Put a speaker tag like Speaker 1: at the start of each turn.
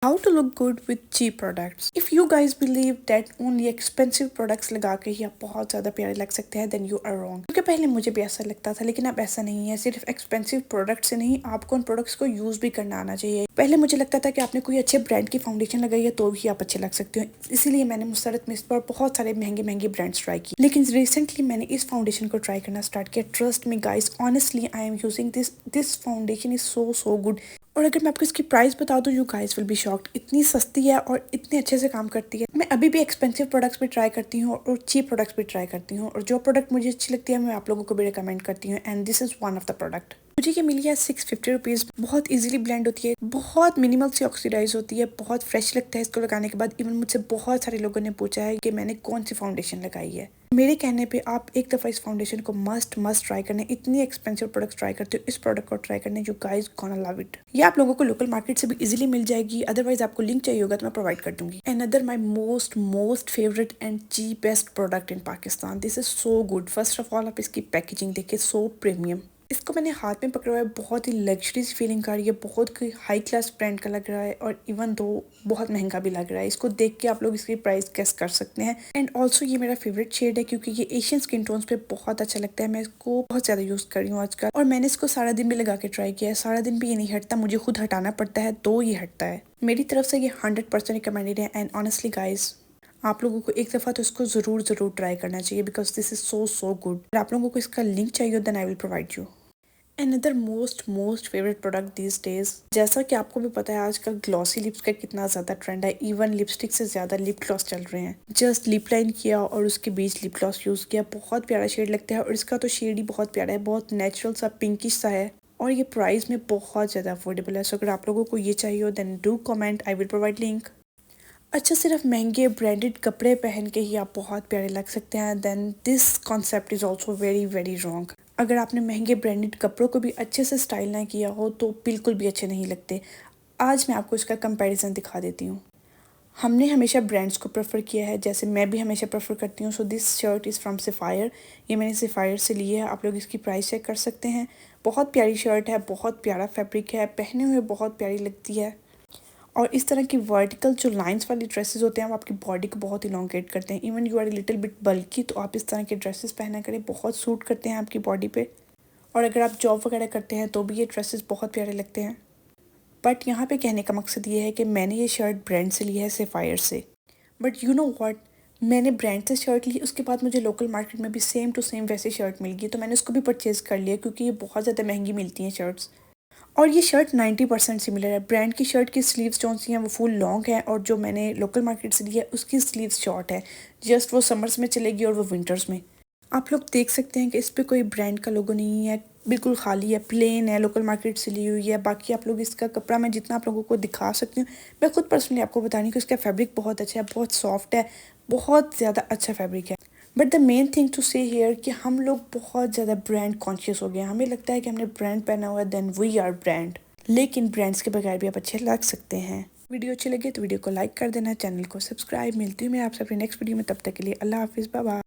Speaker 1: How to look good with cheap products. If you guys believe that only expensive products लगा के ही आप बहुत ज़्यादा प्यारे लग सकते हैं, then you are wrong. क्योंकि पहले मुझे भी ऐसा लगता था, लेकिन अब ऐसा नहीं है। सिर्फ एक्सपेंसिव प्रोडक्ट से नहीं, आपको उन प्रोडक्ट्स को यूज भी करना आना चाहिए। पहले मुझे लगता था कि आपने कोई अच्छे ब्रांड की फाउंडेशन लगाई है तो भी आप अच्छे लग सकते हो, इसीलिए मैंने मुसरत में इस पर बहुत सारे महंगे महंगे ब्रांड्स ट्राई किए। लेकिन रिसेंटली मैंने इस फाउंडेशन को ट्राई करना स्टार्ट किया। Trust me guys, honestly I am using this foundation is so good. और अगर मैं आपको इसकी प्राइस बता दूं, you guys will be shocked. इतनी सस्ती है और इतने अच्छे से काम करती है। मैं अभी भी एक्सपेंसिव प्रोडक्ट्स भी ट्राई करती हूँ और चीप प्रोडक्ट्स भी ट्राई करती हूँ, और जो प्रोडक्ट मुझे अच्छी लगती है मैं आप लोगों को भी रिकमेंड करती हूँ, and this is one of the product. मुझे ये मिली है 650 रुपीज़। बहुत इजीली ब्लेंड होती है, बहुत मिनिमल सी ऑक्सीडाइज होती है, बहुत फ्रेश लगता है इसको लगाने के बाद। इवन मुझसे बहुत सारे लोगों ने पूछा है कि मैंने कौन सी फाउंडेशन लगाई है। मेरे कहने पे आप एक दफ़ा इस फाउंडेशन को मस्ट ट्राई करने। इतनी एक्सपेंसिव प्रोडक्ट्स ट्राई करते हो, इस प्रोडक्ट को ट्राई करने, you guys gonna love it. ये आप लोगों को लोकल मार्केट से भी इजीली मिल जाएगी, अदरवाइज आपको लिंक चाहिए होगा तो मैं प्रोवाइड कर दूंगी। Another my most favourite and cheapest product in Pakistan. This is so good. First of all आप इसकी पैकेजिंग देखिए, सो प्रीमियम। इसको मैंने हाथ में पकड़ा हुआ है, बहुत ही लग्जरी फीलिंग आ रही है, बहुत हाई क्लास ब्रांड का लग रहा है, और इवन दो बहुत महंगा भी लग रहा है। इसको देख के आप लोग इसकी प्राइस गेस कर सकते हैं। एंड ऑल्सो ये मेरा फेवरेट शेड है, क्योंकि ये एशियन स्किन टोन्स पे बहुत अच्छा लगता है। मैं इसको बहुत ज्यादा यूज कर रही हूँ आजकल, और मैंने इसको सारा दिन भी लगा के ट्राई किया है। सारा दिन भी ये नहीं हटता, मुझे खुद हटाना पड़ता है तो ये हटता है। मेरी तरफ से ये 100% रिकमेंडेड है। एंड ऑनेस्टली गाइज, आप लोगों को एक दफ़ा तो इसको ज़रूर ट्राई करना चाहिए, because this is so good. अगर आप लोगों को इसका लिंक चाहिए then I will provide you. Another most favourite product these days, जैसा कि आपको भी पता है आजकल ग्लॉसी लिप्स का कितना ज़्यादा ट्रेंड है। इवन लिपस्टिक से ज़्यादा लिप ग्लॉस चल रहे हैं। जस्ट लिप लाइन किया और उसके बीच लिप ग्लॉस यूज़ किया, बहुत प्यारा शेड लगता है। और इसका तो शेड ही बहुत प्यारा है, बहुत नेचुरल सा पिंकिश सा है, और ये प्राइस में बहुत ज़्यादा अफोर्डेबल है। सो अगर आप लोगों को ये चाहिए हो then do comment, I will provide link. अच्छा, सिर्फ महंगे ब्रांडेड कपड़े पहन के ही आप बहुत प्यारे लग सकते हैं, then this concept is also very wrong. अगर आपने महंगे ब्रांडेड कपड़ों को भी अच्छे से स्टाइल ना किया हो तो बिल्कुल भी अच्छे नहीं लगते। आज मैं आपको इसका कंपैरिजन दिखा देती हूँ। हमने हमेशा ब्रांड्स को प्रेफर किया है, जैसे मैं भी हमेशा प्रेफर करती हूँ। So this shirt is from sapphire. ये मैंने सफ़ायर से ली है, आप लोग इसकी प्राइस चेक कर सकते हैं। बहुत प्यारी शर्ट है, बहुत प्यारा फैब्रिक है, पहने हुए बहुत प्यारी लगती है। और इस तरह की वर्टिकल जो लाइंस वाली ड्रेसेस होते हैं वो आपकी बॉडी को बहुत इलोंगेट करते हैं। Even you are little bit bulky, तो आप इस तरह के ड्रेसेस पहना करें, बहुत सूट करते हैं आपकी बॉडी पे। और अगर आप जॉब वगैरह करते हैं तो भी ये ड्रेसेस बहुत प्यारे लगते हैं। बट यहाँ पे कहने का मकसद ये है कि मैंने ये शर्ट ब्रांड से ली है, सेफायर से। बट यू नो व्हाट, मैंने ब्रांड से शर्ट ली, उसके बाद मुझे लोकल मार्केट में भी सेम टू सेम वैसी शर्ट मिल गई, तो मैंने उसको भी परचेज़ कर लिया, क्योंकि ये बहुत ज़्यादा महंगी मिलती हैं शर्ट्स। और ये शर्ट 90% सिमिलर है। ब्रांड की शर्ट की स्लीव्स जो सी हैं वो फुल लॉन्ग है, और जो मैंने लोकल मार्केट से ली है उसकी स्लीव्स शॉर्ट है। जस्ट वो समर्स में चलेगी और वो विंटर्स में। आप लोग देख सकते हैं कि इस पे कोई ब्रांड का लोगो नहीं है, बिल्कुल खाली है, प्लेन है, लोकल मार्केट से ली हुई है। बाकी आप लोग इसका कपड़ा मैं जितना आप लोगों को दिखा सकती हूँ, मैं खुद पर्सनली आपको बता रही हूँ कि इसका फैब्रिक बहुत अच्छा है, बहुत सॉफ्ट है, बहुत ज़्यादा अच्छा फैब्रिक है। But the main thing to say here कि हम लोग बहुत ज़्यादा ब्रांड कॉन्शियस हो गए हैं। हमें लगता है कि हमने ब्रांड पहना हुआ है देन वी आर ब्रांड, लेकिन ब्रांड्स के बगैर भी आप अच्छे लग सकते हैं। वीडियो अच्छी लगे तो वीडियो को लाइक कर देना, चैनल को सब्सक्राइब। मिलती हूँ मैं आपसे अपनी नेक्स्ट वीडियो में, तब तक के लिए अल्लाह हाफिज़, बाय बाय।